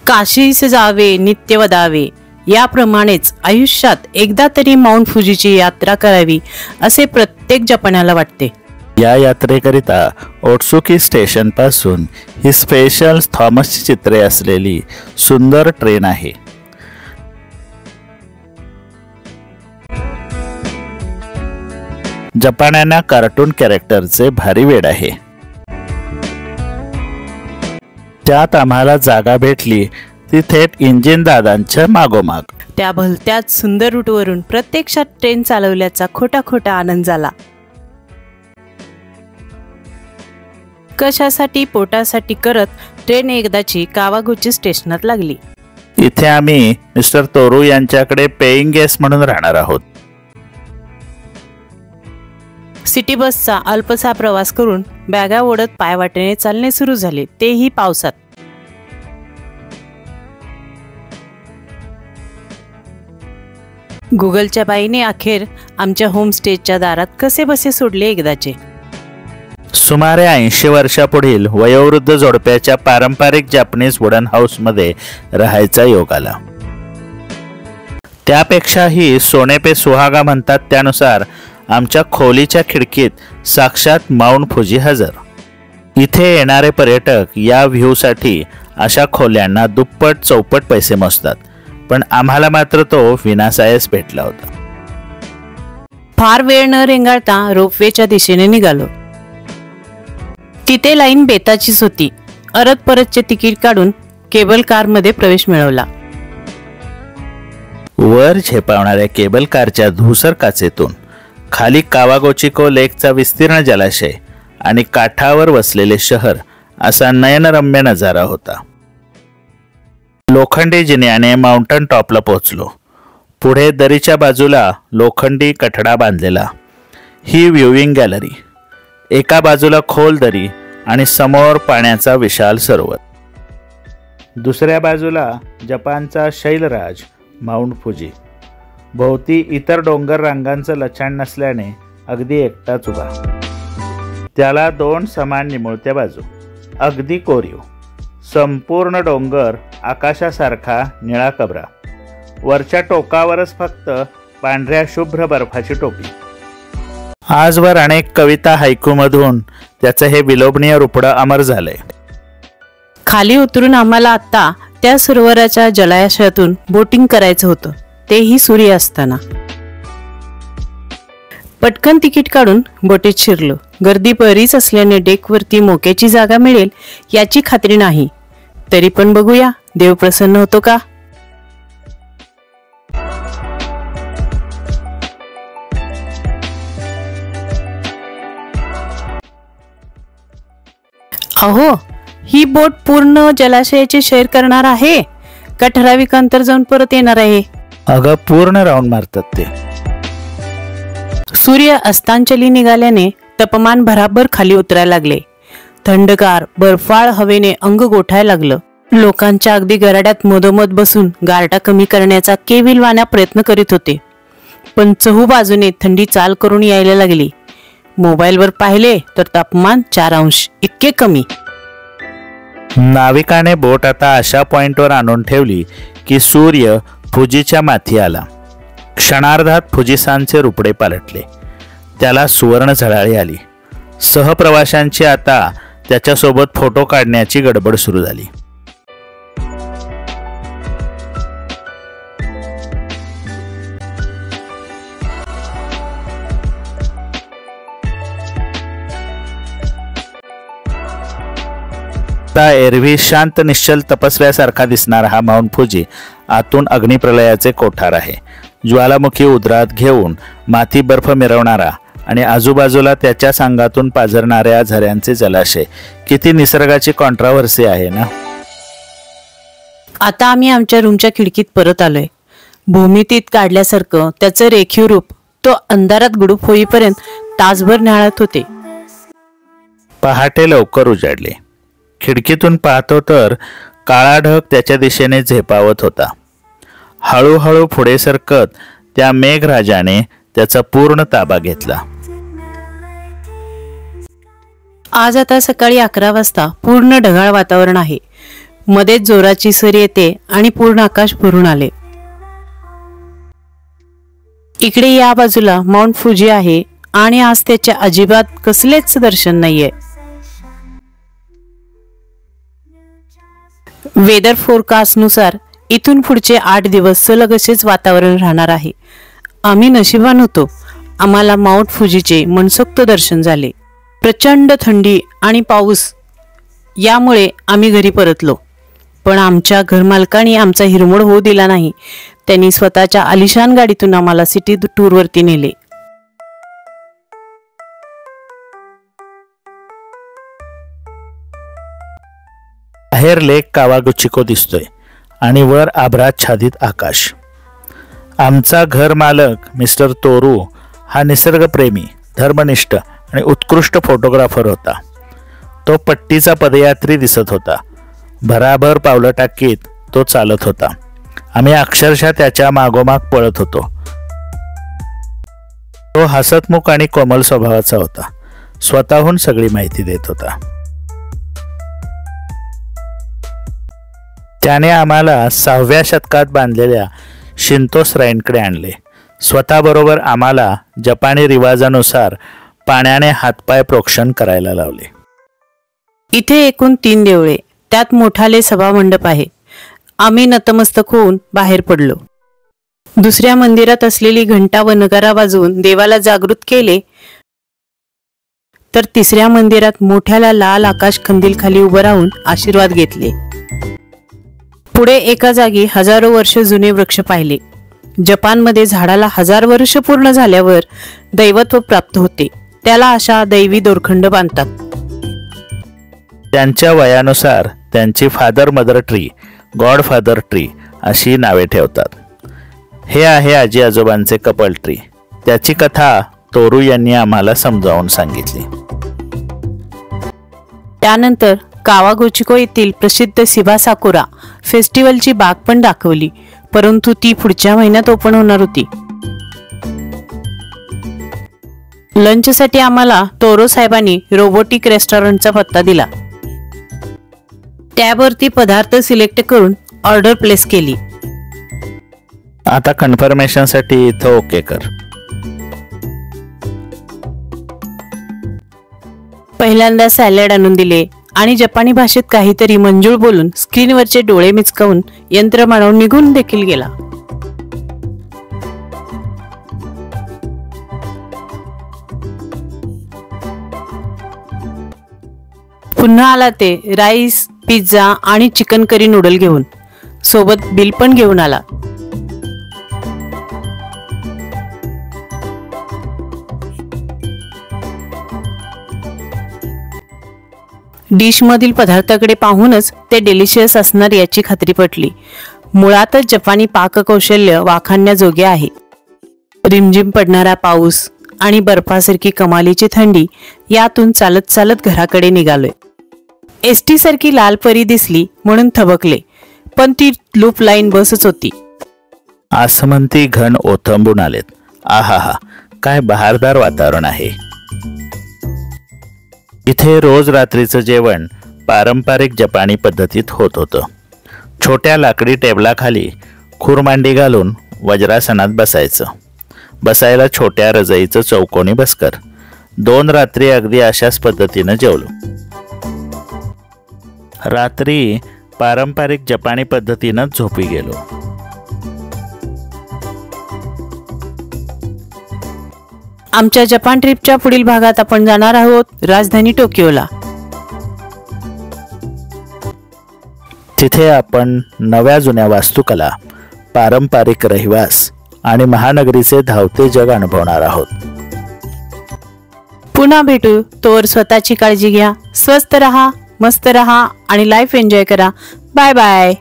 काशीस जावे नित्य वदावे याप्रमाणेच आयुष्यात एकदा तरी माउंट फुजीची यात्रा करावी असे प्रत्येक जपान्याला वाटते। या यात्रेकरिता ओटसुकी स्टेशन पासून ही स्पेशल थॉमसची चित्रे असलेली सुंदर ट्रेन आहे। जपान्यांना कार्टून कॅरेक्टरचे भारी वेड आहे। त्यात आम्हाला जागा भेटली ती थेट इंजिन दादांच्या मागोमाग। त्या भलत्याच सुंदर रूटवरून प्रत्यक्षात ट्रेन चालवल्याचा खोटा आनंद झाला। कशासाठी पोटासाठी करत ट्रेन एकदाची कावागुची स्टेशनात लागली। इथे आम्ही मिस्टर तोरू यांच्याकडे पेइंग गेस्ट म्हणून राहणार आहोत। सिटी बसचा अल्पसा प्रवास करून बॅगा ओढत पायवाटेने चालणे सुरू झाले, तेही पावसात। गुगलच्या बाईने अखेर आमच्या होमस्टेच्या दारात कसे बसे सोडले एकदाचे। सुमारे 80 वर्षापुढील वयोवृद्ध जोडप्याच्या पारंपरिक जपानीज वुडन हाऊस मध्ये राहायचा योग आला। त्यापेक्षाही सोने पे सुहागा म्हणतात त्यानुसार आमच्या खोलीच्या खिडकीत साक्षात माउंट फुजी हजर। इथे येणारे पर्यटक या व्ह्यूसाठी अशा खोल्यांना दुप्पट चौपट पैसे मोजतात, पण आम्हाला मात्र तो विनासायास भेटला होता। फार वेळ न रेंगाळता रोपवेच्या दिशेने निघालो। तिथे लाईन बेताचीच होती। अरत परतचे तिकीट काढून केबल कार मध्ये प्रवेश मिळवला। वर झेपावणाऱ्या केबल कारच्या धूसर काचेतून खाली कावागोचिको लेकचा विस्तीर्ण जलाशय आणि काठावर वसलेले शहर असा नयनरम्य नजारा होता। लोखंडी जिन्याने माउंटन टॉपला पोहोचलो। पुढे दरीच्या बाजूला लोखंडी कठडा बांधलेला ही व्ह्यूइंग गॅलरी, एका बाजूला खोल दरी आणि समोर पाण्याचा विशाल सरोवर, दुसऱ्या बाजूला जपानचा शैलराज माउंट फुजी। भोवती इतर डोंगर रांगांचं लचाण नसल्याने अगदी एकटाच उभा। त्याला 2 समान निमुळत्या बाजू, अगदी कोरीव, संपूर्ण डोंगर आकाशासारखा निळा कबरा, वरच्या टोकावरच फक्त पांढऱ्या शुभ्र बर्फाची टोपी। आजवर अनेक कविता हायकूमधून त्याचं हे विलोभनीय रूपडं अमर झालंय। खाली उतरून आम्हाला आता त्या सरोवराच्या जलाशयातून बोटिंग करायचं होतं, तेही सूर्य असताना। पटकन तिकीट काढून बोटीत शिरलो। गर्दी बरीच असल्याने डेकवरती मोक्याची जागा मिळेल याची खात्री नाही, तरी पण बघूया देव प्रसन्न होतो का। अहो, ही बोट पूर्ण जलाशयाची सैर करणार आहे का ठराविक अंतर जाऊन परत येणार आहे? अगं, पूर्ण राऊंड मारतात ते। सूर्य अस्तांचली निघाल्याने तापमान भराभर खाली उतरायला लागले। थंडगार बर्फाळ हवेने अंग गोठायला लागलं। लोकांच्या अगदी गराड्यात मधोमध बसून गारठा कमी करण्याचा केविलवाण्या प्रयत्न करीत होते, पण चहू बाजूने थंडी चाल करून यायला लागली। मोबाईलवर पाहिले तर तापमान 4 अंश इतके कमी। नाविकाने बोट आता अशा पॉइंटवर आणून ठेवली की सूर्य फुजीच्या माथी आला। क्षणार्धात फुजिसानचे रुपडे पालटले, त्याला सुवर्ण झळाळी आली। सहप्रवाशांची आता त्याच्यासोबत फोटो काढण्याची गडबड सुरू झाली। एरवी शांत निश्चल तपस्व्यासारखा दिसणारा हा माउंट फुजी आतून अग्निप्रलयाचे कोठार आहे। ज्वालामुखी उद्रात घेऊन माती बर्फ मिरवणारा आणि आजूबाजूला त्याच्या सांगातून पाझरणाऱ्या झऱ्यांचे जलाशय, किती निसर्गाची कॉन्ट्राव्हर्सी आहे ना। आता आम्ही आमच्या रूमच्या खिडकीत परत आलोय। भूमितीत काढल्यासारखं त्याचं रेखीव रूप तो अंधारात गुडूप होईपर्यंत तासभर न्याहाळत होते। पहाटे लवकर उजाडले। खिडकीतून पाहतो तर काळा ढग त्याच्या दिशेने झेपावत होता। हळूहळू पुढे सरकत त्या मेघराजाने त्याचा पूर्ण ताबा घेतला। आज आता सकाळी 11 वाजता पूर्ण ढगाळ वातावरण आहे। मध्येच जोराची सर येते आणि पूर्ण आकाश भरून आले. इकडे या बाजूला माउंट फुजी आहे आणि आज त्याचे अजिबात कसलेच दर्शन नाहीये. वेदर फोरकास्ट नुसार इथून पुढचे 8 दिवस सलग असेच वातावरण राहणार आहे. आम्ही नशिबान होतो, आम्हाला माउंट फुजीचे मनसोक्त दर्शन झाले. प्रचंड थंडी आणि पाऊस यामुळे आम्ही घरी परतलो, पण आमच्या घरमालकाने आमचा हिरमोड होऊ दिला नाही. त्यांनी स्वतःच्या आलिशान गाडीतून आम्हाला सिटी टूरवरती नेले. बाहेर लेक कावागुचिको दिसतोय आणि वर आभ्राच्छादित आकाश. आमचा घर मालक मिस्टर तोरू हा निसर्गप्रेमी, धर्मनिष्ठ आणि उत्कृष्ट फोटोग्राफर होता. तो पट्टीचा पदयात्री दिसत होता. भराभर पावलं टाकीत तो चालत होता. आम्ही अक्षरशः त्याच्या मागोमाग पळत होतो. तो हसतमुख आणि कोमल स्वभावाचा होता. स्वतःहून सगळी माहिती देत होता. त्याने आम्हाला 6व्या शतकात बांधलेल्या शिंतो श्राईनकडे आणले. स्वतःबरोबर आम्हाला जपानी रिवाजानुसार पाण्याने हातपाय प्रोक्षण करायला लावले. इथे एकूण 3 देवळे, त्यात मोठाले सभामंडप आहे. आम्ही नतमस्तक होऊन बाहेर पडलो. दुसऱ्या मंदिरात असलेली घंटा व नगारा वाजवून देवाला जागृत केले, तर तिसऱ्या मंदिरात मोठ्याला लाल आकाश कंदील खाली उभं राहून आशीर्वाद घेतले. पुढे एका जागी हजारो वर्ष जुने वृक्ष पाहिले. जपानमध्ये झाडाला 1000 वर्ष पूर्ण झाल्यावर दैवत्व प्राप्त होते. त्याला अशा दैवी दोरखंड बांधतात. त्यांच्या वयानुसार त्यांची father mother tree, God father tree अशी नावे ठेवतात. हे आहे आजी आजोबांचे कपल ट्री. त्याची कथा तोरू यांनी आम्हाला समजावून सांगितली. त्यानंतर कावागुचिको येथील प्रसिद्ध शिबा साकुरा फेस्टिवलची बाग पण दाखवली, परंतु ती पुढच्या महिन्यात ओपन होणार होती. लंचसाठी आम्हाला तोरो साहेबांनी रोबोटिक रेस्टॉरंटचा पत्ता दिला. टॅबवरती पदार्थ सिलेक्ट करून ऑर्डर प्लेस केली. आता कन्फर्मेशनसाठी इथं ओके कर. पहिल्यांदा सॅलड आणून दिले आणि जपानी भाषेत काहीतरी मंजूळ बोलून स्क्रीनवरचे डोळे मिचकावून यंत्र मानवून निघून देखील गेला. पुन्हा आला ते राईस, पिझ्झा आणि चिकन करी नूडल घेऊन. सोबत बिल पण घेऊन आला. डिश मधील पदार्थाकडे पाहूनच ते डिलिशियस असणार याची खात्री पटली. मुळातच जपानी पाककौशल्य वाखाणण्याजोगे आहे. रिमझिम पडणारा पाऊस आणि बर्फासारखी कमालीची थंडी यातून चालत चालत घराकडे निघालोय. एसटी सारखी लाल परी दिसली म्हणून थबकले, पण ती लूप लाईन बसच होती. आसमंती घन ओथंबून आलेत. आहाहा, काय बहारदार वातावरण आहे. इथे रोज रात्रीचं जेवण पारंपरिक जपानी पद्धतीत होत होतं. छोट्या लाकडी टेबलाखाली खुरमांडी घालून वज्रासनात बसायचं. बसायला छोट्या रजईचं चौकोनी बसकर. 2 रात्री अगदी अशाच पद्धतीनं जेवलो. रात्री पारंपरिक जपानी पद्धतीनं झोपी गेलो. आमच्या जपान ट्रिपच्या पुढील भागात आपण जाणार आहोत राजधानी टोकियोला. तिथे आपण नव्या जुन्या वास्तुकला, पारंपरिक रहिवास आणि महानगरीचे धावते जग अनुभवणार आहोत. पुन्हा भेटू. तोवर स्वतःची काळजी घ्या, स्वस्त रहा, मस्त रहा आणि लाईफ एन्जॉय करा. Bye bye.